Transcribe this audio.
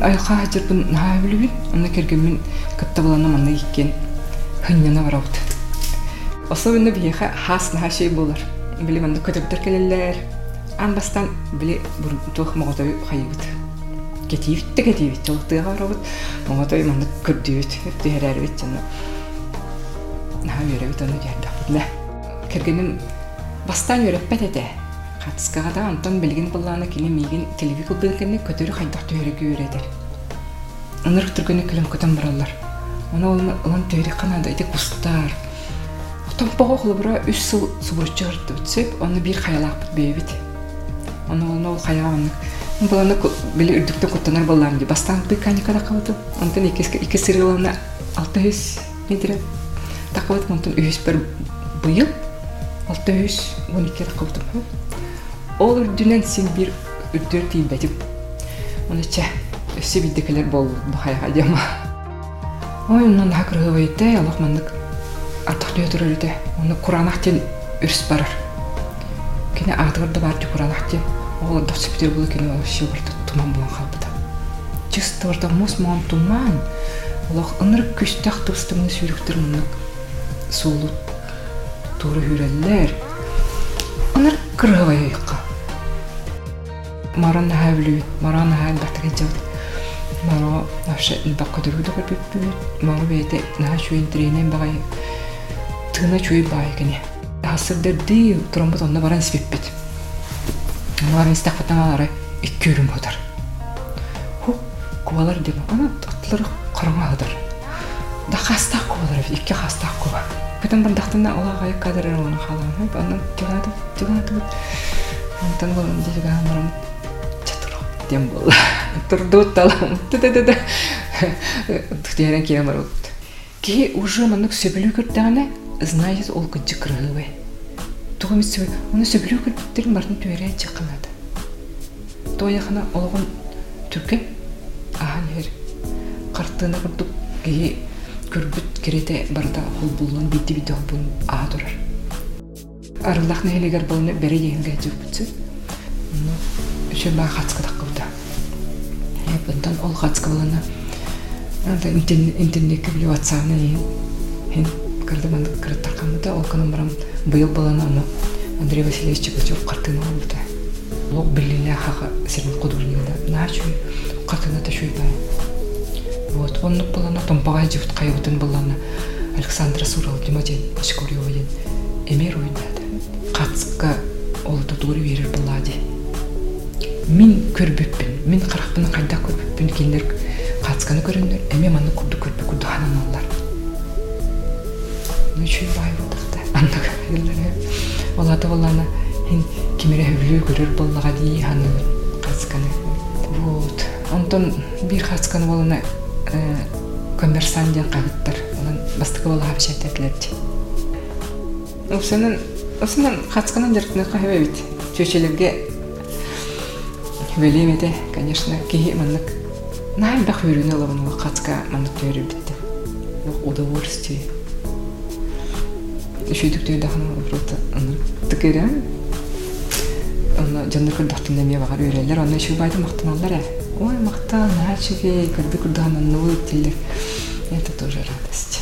айха хажырбын наабилбин, аны кергемин кыттабылана манна иккен хыннана барабыт. Особенно бияха хас нахашей болар. Били манна көтөптөр келелер. Анбастан били тух моготой хайбыт. Кетивит, толтыга барабыт. Моготой манна көрдүбүт, дээрербит жана. Наабиребит аны жардапытна. Кергенин бастан өрөппет эте. Катыскагада антон билген булланы кини мигин телевизор билгенне көтөрү хайдак төрөгө өредер. Аныр түргөнү келем көтөн баралар. Оны улан төрөк канада эте кустар. Отомпого холбура 3 жыл субурчарды өтсөп, аны бир хаялап бейбит. Оны хаяланы. Буланы били үрдүктө коттонор боллам ди. Бастан механикада калды. Антон эки сырылана 600 метр. Такот монтон 100 бер быйыл 612 калды. Ол үрдүнен сен бир үрдөр тийбетип. Оны ча өсө бидекелер болду хайга дема. Ой, онун хакырыбайты, Аллах мандык артык өтөрөлдө. Оны Куранактен үрс барар. Кене артыгырда бар Куранактен. Ол досыптер болу кене ошо барда туман болон калды. Чисто барда мусман туман. Аллах ыныр күчтак тустымны сүрүктөр мындык сулу туру хүреллер. Ыныр кырыбайыкка. Маран хавлү, маран хал бактыгы. Мара вообще баккадырды көрбүп, мара бейте нахшуин тренен багай. Тына чуй байгыне. Хасырдырды, тромбот онна баран сиппет. Мара истахтаналары 2 көрүм бодар. Ху, кубалар деп, ана атлары караңадар. Да хаста кубалар, 2 хаста куба. Бүтүн бандактана олагай кадры оны халам. Анан тилады. Антан болон дилга марам тем был. Турдут талам. Ту-ту-ту-ту. Тухтярен кием барут. Ки уже манук сөбүлү көрдөгөнө, значит ол кычы кырылбай. Тугумис сөбүлү, уну сөбүлү көрдөрүн барын төөрө чакынады. Тояхына олгон түркө аханер картына курдук ки көрбүт керете барда холбулун бити холбун аадырар. Арылахны хелегер болуну бере дегенге жүрбүтсү. Шөба хацкыда кылды. Bundan ol хацкылана. Анда интернетке билип WhatsApp-ны hen кырдыман кыртакамда ол канамрам быйыл баланы аны Андрей Васильевич Чепачев картына алды. Лог билиле хага сирин кудурнда. Начу картына ташуй бай. Вот он баланы томпага жифт кайбытын баланы Александра Сурал Димаджин Шкурёвен эмеруйда. Кацка ол тутури берер балади. Мин көрбүппүн, мин каракпын кайда көрбүппүн кендер кацканы көрөндөр, эме маны көрбү ханалар. Нөчүй бай болдукта. Анда келдер. Олата боланы хин кимере хөбүлү көрөр боллага ди ханы кацканы. Вот. Антон бир кацканы болуна коммерсант деп кайыттыр. Анан бастыгы болуп хабшаттырлар. Осынан кацканын жартына кайбайбыт. Чөчөлөргө Велимете, конечно, кихи маннык. Найдах хүрүнө алган кацка маннык төрүп битти. Удовольствие. Шүйдүктөй дахана просто тикерем. Аны жандар дактында ме багар өрелер, аны шубайды мактаналар. Ой, мактан, начиге, көрдүк курданын нуу тилдер. Это тоже радость.